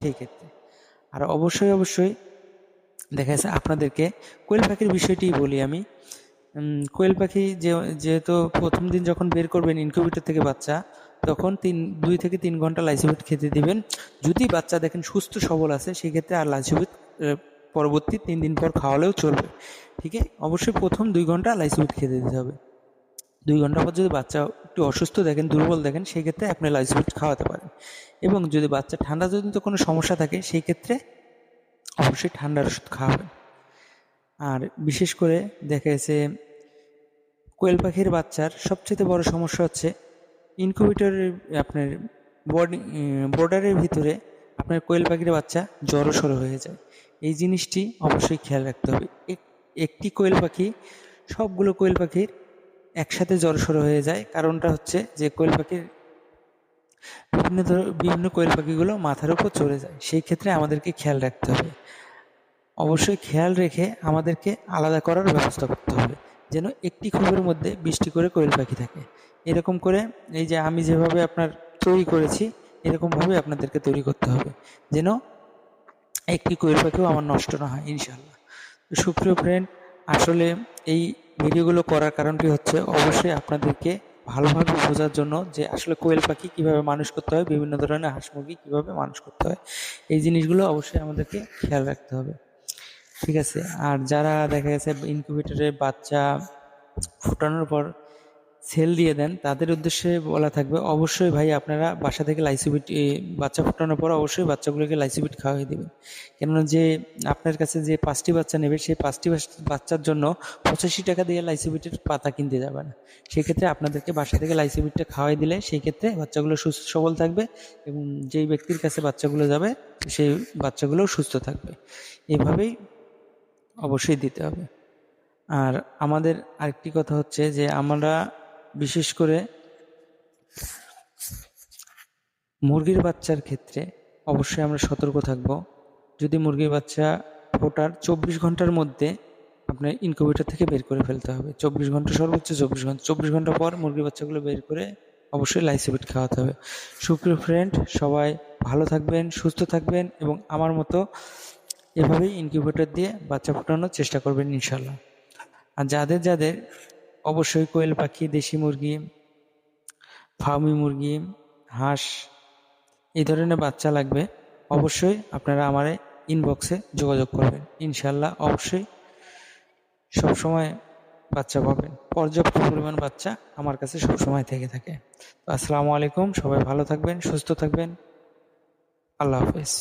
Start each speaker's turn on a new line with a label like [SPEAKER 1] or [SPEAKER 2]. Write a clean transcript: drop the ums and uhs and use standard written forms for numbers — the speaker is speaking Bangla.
[SPEAKER 1] সেই ক্ষেত্রে। আর অবশ্যই দেখা যাচ্ছে আপনাদেরকে কোয়েল পাখির বিষয়টিই বলি আমি। কোয়েল পাখি যেহেতু প্রথম দিন যখন বের করবেন ইনকিউবেটর থেকে বাচ্চা, তখন 2 থেকে 3 ঘন্টা লাইসোবিট খেতে দিবেন। যদি বাচ্চা দেখেন সুস্থ সবল আছে, সেক্ষেত্রে আর লাইসোবিট পরবর্তী 3 দিন পর খাওয়ালেও চলবে। ঠিক আছে? অবশ্যই প্রথম 2 ঘন্টা লাইসোবিট খেতে দিতে হবে। 2 ঘন্টা পর যদি বাচ্চা একটু অসুস্থ দেখেন, দুর্বল দেখেন, সেই ক্ষেত্রে আপনি লাইসোবিট খাওয়াতে পারেন। এবং যদি বাচ্চা ঠান্ডাজনিত কোনো সমস্যা থাকে, সেই ক্ষেত্রে অবশ্যই ঠান্ডার ওষুধ খাওয়াবেন। আর বিশেষ করে দেখা গেছে কোয়েল পাখির বাচ্চার সবচেয়ে বড় সমস্যা হচ্ছে ইনকিউবেটরের আপনার বর্ডারের ভিতরে আপনার কোয়েল পাখির বাচ্চা জড়োসড়ো হয়ে যায়। এই জিনিসটি অবশ্যই খেয়াল রাখতে হবে। একটি কোয়েল পাখি সবগুলো কোয়েল পাখির একসাথে জড়োসড়ো হয়ে যায়। কারণটা হচ্ছে যে কোয়েল পাখির বিভিন্ন কোয়েল পাখিগুলো মাথার উপর চড়ে যায়। সেই ক্ষেত্রে আমাদেরকে খেয়াল রাখতে হবে। অবশ্যই খেয়াল রেখে আমাদেরকে আলাদা করার ব্যবস্থা করতে হবে, যেন একটি খোপের মধ্যে 20টি করে কোয়েল পাখি থাকে। এরকম করে এই যে আমি যেভাবে আপনার তৈরি করেছি, এরকমভাবে আপনাদেরকে তৈরি করতে হবে, যেন একটি কোয়েল পাখিও আমার নষ্ট না হয়, ইনশাআল্লাহ। তো সুপ্রিয় ফ্রেন্ড, আসলে এই ভিডিওগুলো করার কারণটি হচ্ছে অবশ্যই আপনাদেরকে ভালোভাবে বোঝার জন্য যে আসলে কোয়েল পাখি কীভাবে মানুষ করতে হয়, বিভিন্ন ধরনের হাঁস মুরগি কীভাবে মানুষ করতে হয়, এই জিনিসগুলো অবশ্যই আমাদেরকে খেয়াল রাখতে হবে। ঠিক আছে? আর যারা দেখা গেছে ইনকিউবেটরে বাচ্চা ফোটানোর পর সেল দিয়ে দেন, তাদের উদ্দেশ্যে বলা থাকবে অবশ্যই ভাই আপনারা বাসা থেকে লাইসোবিট বাচ্চা ফোটানোর পর অবশ্যই বাচ্চাগুলোকে লাইসোবিট খাওয়াই দেবেন। কেননা যে আপনার কাছে যে 5টি বাচ্চা নেবে, সেই 5টি বাচ্চার জন্য 85 টাকা দিয়ে লাইসোবিটের পাতা কিনতে যাবে না। সেক্ষেত্রে আপনাদেরকে বাসা থেকে লাইসোবিটটা খাওয়াই দিলে সেই ক্ষেত্রে বাচ্চাগুলো সুস্থ সবল থাকবে এবং যেই ব্যক্তির কাছে বাচ্চাগুলো যাবে সেই বাচ্চাগুলোও সুস্থ থাকবে। এভাবেই অবশ্যই দিতে হবে। আর আমাদের আরেকটি কথা হচ্ছে যে আমরা বিশেষ করে মুরগির বাচ্চার ক্ষেত্রে অবশ্যই আমরা সতর্ক থাকব। যদি মুরগির বাচ্চা ফোটার 24 ঘন্টার মধ্যে আপনার ইনকিউবেটর থেকে বের করে ফেলতে হবে। 24 ঘন্টা, সর্বোচ্চ 24 ঘন্টা। 24 ঘন্টা পর মুরগির বাচ্চাগুলো বের করে অবশ্যই লাইসোবিট খাওয়াতে হবে। সুপ্রিয় ফ্রেন্ড, সবাই ভালো থাকবেন, সুস্থ থাকবেন এবং আমার মতো এভাবেই ইনকিউবেটর দিয়ে বাচ্চা ফোটানোর চেষ্টা করবেন ইনশাল্লাহ। আর যাদের অবশ্যই কোয়েল পাখি, দেশি মুরগি, ফার্মি মুরগি, হাঁস এই ধরনের বাচ্চা লাগবে, অবশ্যই আপনারা আমার ইনবক্সে যোগাযোগ করবেন। ইনশাল্লাহ অবশ্যই সবসময় বাচ্চা পাবেন। পর্যাপ্ত পরিমাণ বাচ্চা আমার কাছে সবসময় থেকে থাকে। আসসালামু আলাইকুম, সবাই ভালো থাকবেন, সুস্থ থাকবেন। আল্লাহ হাফেজ।